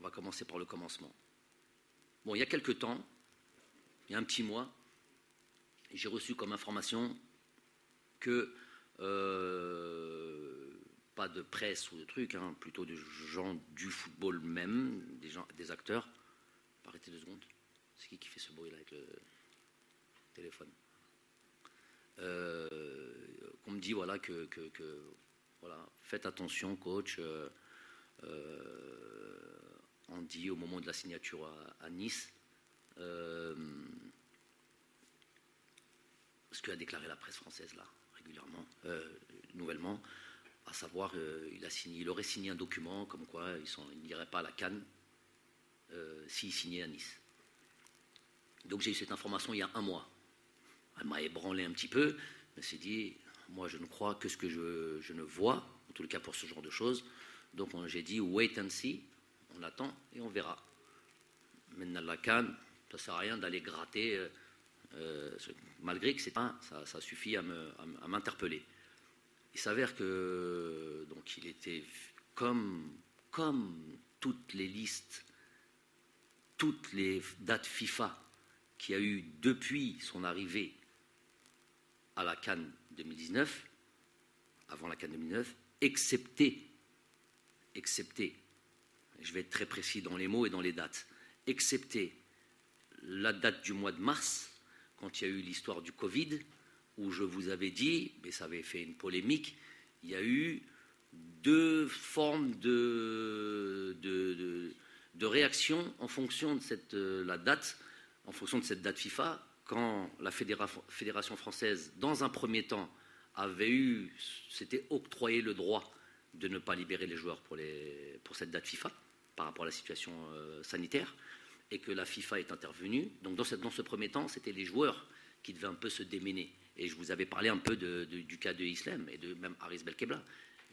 va commencer par le commencement. Bon, il y a quelque temps, il y a un petit mois, j'ai reçu comme information que, pas de presse ou de trucs, hein, plutôt des gens du football même, des acteurs. Arrêtez 2 secondes. C'est qui fait ce bruit-là avec le téléphone? On me dit voilà que voilà, faites attention, coach. On dit au moment de la signature à Nice, ce qu'a déclaré la presse française là régulièrement, nouvellement, à savoir il aurait signé un document comme quoi il n'irait pas à la CAN s'il signait à Nice. Donc j'ai eu cette information il y a un mois. Elle m'a ébranlé un petit peu. Je me suis dit, moi je ne crois que ce que je ne vois, en tout cas pour ce genre de choses. Donc j'ai dit, wait and see, on attend et on verra. Maintenant la CAN, ça ne sert à rien d'aller gratter, malgré que c'est pas, ça suffit à m'interpeller. Il s'avère que donc il était comme toutes les listes, toutes les dates FIFA qu'il y a eu depuis son arrivée à la CAN 2019, avant la CAN 2009, excepté, je vais être très précis dans les mots et dans les dates, excepté la date du mois de mars, quand il y a eu l'histoire du Covid, où je vous avais dit, mais ça avait fait une polémique, il y a eu 2 formes de réaction en fonction de la date, en fonction de cette date FIFA, quand la Fédération française, dans un premier temps, s'était octroyé le droit de ne pas libérer les joueurs pour cette date FIFA, par rapport à la situation sanitaire, et que la FIFA est intervenue. Donc dans ce premier temps, c'était les joueurs qui devaient un peu se démener. Et je vous avais parlé un peu du cas de Islam et de même Haris Belkebla.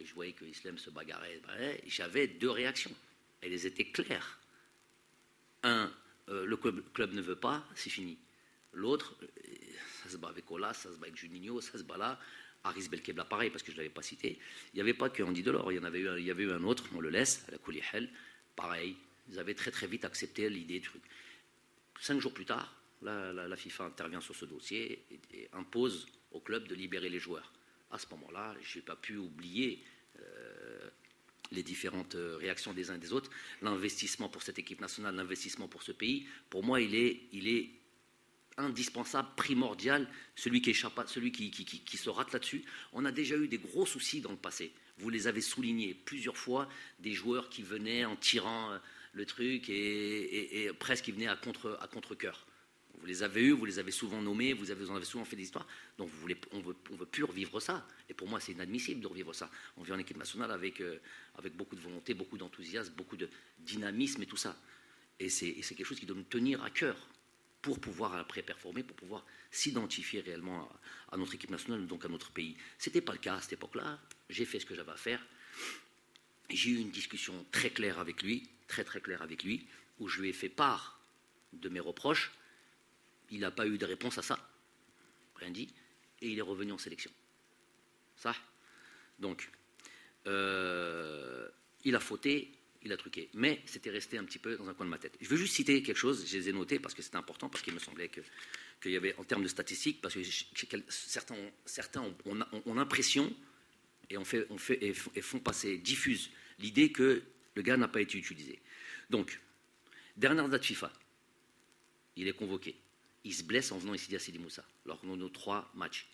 Et je voyais que Islam se bagarrait. J'avais 2 réactions. Elles étaient claires. Un, le club ne veut pas, c'est fini. L'autre, ça se bat avec Olas, ça se bat avec Juninho, ça se bat là. Haris Belkebla, pareil, parce que je ne l'avais pas cité. Il n'y avait pas que Andy Delors, il y avait eu un autre, on le laisse, à la Koulihel, pareil. Ils avaient très très vite accepté l'idée du truc. 5 jours plus tard, la FIFA intervient sur ce dossier et impose au club de libérer les joueurs. À ce moment-là, je n'ai pas pu oublier les différentes réactions des uns et des autres. L'investissement pour cette équipe nationale, l'investissement pour ce pays, pour moi, il est indispensable, primordial, celui qui échappe, celui qui se rate là-dessus. On a déjà eu des gros soucis dans le passé. Vous les avez soulignés plusieurs fois, des joueurs qui venaient en tirant le truc et presque ils venaient à contre-cœur. Vous les avez eus, vous les avez souvent nommés, vous en avez souvent fait des histoires. Donc on veut plus revivre ça. Et pour moi, c'est inadmissible de revivre ça. On vit en équipe nationale avec beaucoup de volonté, beaucoup d'enthousiasme, beaucoup de dynamisme et tout ça. Et c'est quelque chose qui doit nous tenir à cœur pour pouvoir après performer, pour pouvoir s'identifier réellement à notre équipe nationale, donc à notre pays. Ce n'était pas le cas à cette époque-là. J'ai fait ce que j'avais à faire. J'ai eu une discussion très claire avec lui, très claire avec lui, où je lui ai fait part de mes reproches. Il n'a pas eu de réponse à ça, rien dit, et il est revenu en sélection. Ça. Donc, il a fauté, il a truqué, mais c'était resté un petit peu dans un coin de ma tête. Je veux juste citer quelque chose, je les ai notés parce que c'était important, parce qu'il me semblait qu'il y avait, en termes de statistiques, parce que certains ont l'impression et diffusent l'idée que le gars n'a pas été utilisé. Donc, dernière date FIFA, il est convoqué. Il se blesse en venant ici à Sidi Moussa, lors de nos 3 matchs.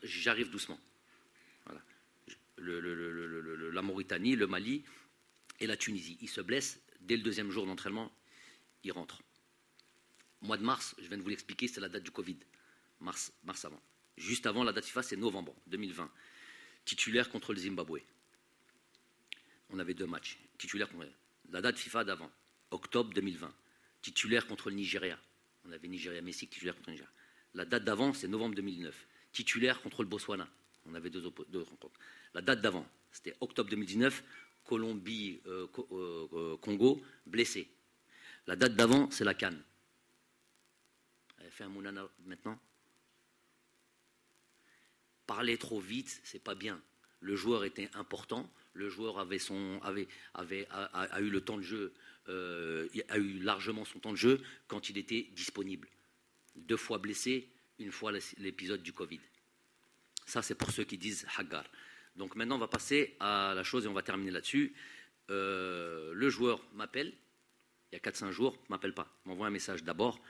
J'arrive doucement. Voilà. La Mauritanie, le Mali et la Tunisie. Il se blesse, dès le 2e jour d'entraînement, il rentre. Mois de mars, je viens de vous l'expliquer, c'est la date du Covid. Mars avant. Juste avant, la date FIFA, c'est novembre 2020. Titulaire contre le Zimbabwe. On avait 2 matchs. Titulaire contre la date FIFA d'avant, octobre 2020. Titulaire contre le Nigeria. On avait Nigeria-Mexique, titulaire contre le Nigeria. La date d'avant, c'est novembre 2009. Titulaire contre le Botswana. On avait 2 rencontres. La date d'avant, c'était octobre 2019, Colombie-Congo, blessé. La date d'avant, c'est la CAN. Elle fait un mounana maintenant. Parler trop vite, c'est pas bien. le joueur était important, le joueur a eu le temps de jeu, a eu largement son temps de jeu quand il était disponible. 2 fois blessé, 1 fois l'épisode du Covid. Ça, c'est pour ceux qui disent Hagar. Donc maintenant, on va passer à la chose et on va terminer là-dessus. Le joueur m'appelle, il y a 4-5 jours, ne m'appelle pas, m'envoie un message d'abord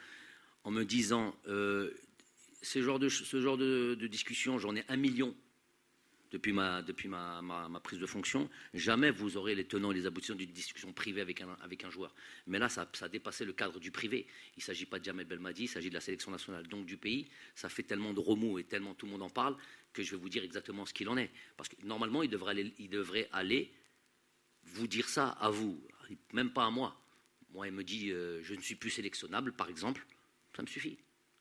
en me disant ce genre de discussion, j'en ai 1 million depuis ma prise de fonction. Jamais vous aurez les tenants et les aboutissants d'une discussion privée avec un joueur. Mais là, ça a dépassé le cadre du privé. Il ne s'agit pas de Jamel Belmadi, il s'agit de la sélection nationale, donc du pays. Ça fait tellement de remous et tellement tout le monde en parle que je vais vous dire exactement ce qu'il en est. Parce que normalement, il devrait aller vous dire ça à vous, même pas à moi. Moi, il me dit je ne suis plus sélectionnable, par exemple. Ça me suffit.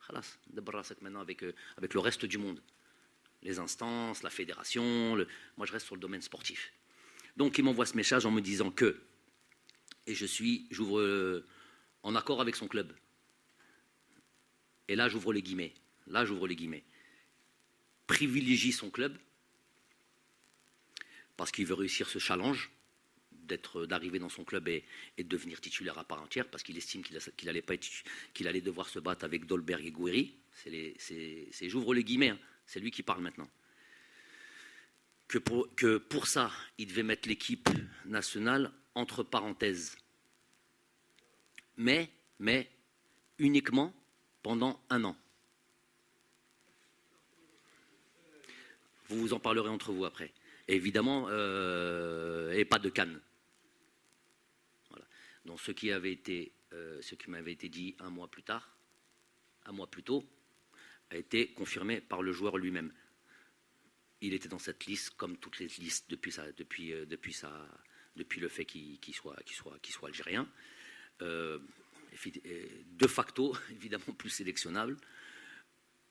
Khalas, maintenant avec le reste du monde. Les instances, la fédération, moi je reste sur le domaine sportif. Donc il m'envoie ce message en me disant que, et j'ouvre en accord avec son club. Et là j'ouvre les guillemets, privilégie son club, parce qu'il veut réussir ce challenge, d'arriver dans son club et de devenir titulaire à part entière, parce qu'il estime qu'il allait devoir se battre avec Dolberg et Gouiri. J'ouvre les guillemets, hein. C'est lui qui parle maintenant. Que pour ça, il devait mettre l'équipe nationale entre parenthèses. Mais uniquement pendant 1 an. Vous vous en parlerez entre vous après. Et évidemment, et pas de CAN. Voilà. Donc ce qui m'avait été dit 1 mois plus tôt, a été confirmé par le joueur lui-même. Il était dans cette liste, comme toutes les listes depuis le fait qu'il soit algérien. De facto, évidemment, plus sélectionnable.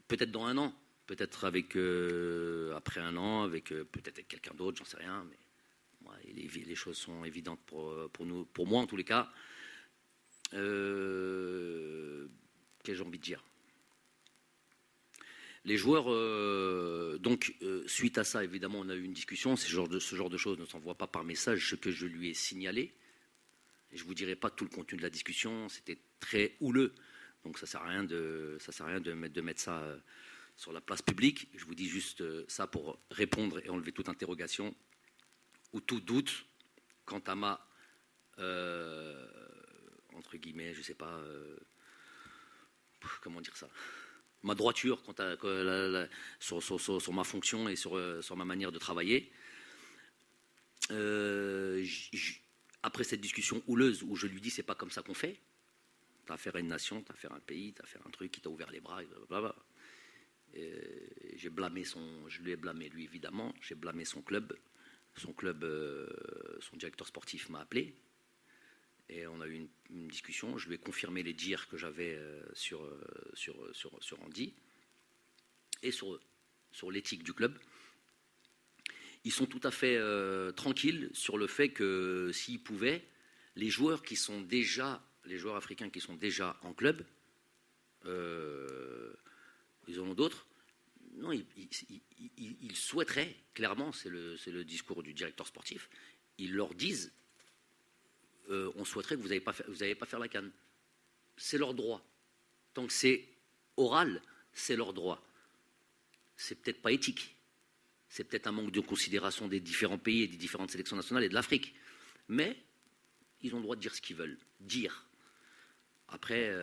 Peut-être dans 1 an, peut-être après 1 an, avec peut-être avec quelqu'un d'autre, j'en sais rien. Mais moi, les choses sont évidentes pour nous, pour moi en tous les cas. Qu'est-ce que j'ai envie de dire ? Les joueurs, suite à ça, évidemment, on a eu une discussion. Ce genre de choses ne s'envoie pas par message, ce que je lui ai signalé. Et je ne vous dirai pas tout le contenu de la discussion, c'était très houleux. Donc ça ne sert à rien de mettre ça sur la place publique. Je vous dis juste ça pour répondre et enlever toute interrogation ou tout doute quant à ma, entre guillemets, je ne sais pas, comment dire ça, ma droiture sur ma fonction et sur ma manière de travailler. Après cette discussion houleuse où je lui dis c'est pas comme ça qu'on fait, t'as affaire à une nation, t'as affaire à un pays, t'as affaire à un truc qui t'a ouvert les bras, blablabla. Je lui ai blâmé lui évidemment, j'ai blâmé son club, son directeur sportif m'a appelé. Et on a eu une discussion, je lui ai confirmé les dires que j'avais sur Andy et sur l'éthique du club. Ils sont tout à fait tranquilles sur le fait que s'ils pouvaient, les joueurs africains qui sont déjà en club, ils en ont d'autres, non, ils souhaiteraient, clairement, c'est le discours du directeur sportif, ils leur disent on souhaiterait que vous n'allez pas faire la CAN. C'est leur droit. Tant que c'est oral, c'est leur droit. C'est peut-être pas éthique. C'est peut-être un manque de considération des différents pays et des différentes sélections nationales et de l'Afrique. Mais ils ont le droit de dire ce qu'ils veulent. Dire. Après,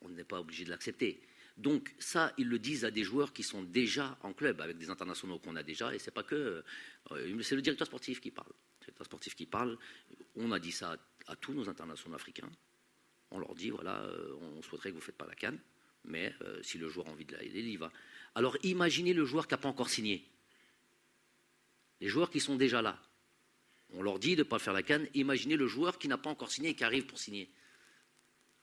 on n'est pas obligé de l'accepter. Donc ça, ils le disent à des joueurs qui sont déjà en club, avec des internationaux qu'on a déjà, et c'est pas que... c'est le directeur sportif qui parle. On a dit ça à tous nos internationaux africains. On leur dit, voilà, on souhaiterait que vous ne faites pas la CAN, mais si le joueur a envie de l'aider, il y va. Alors imaginez le joueur qui n'a pas encore signé. Les joueurs qui sont déjà là. On leur dit de ne pas faire la CAN. Imaginez le joueur qui n'a pas encore signé et qui arrive pour signer.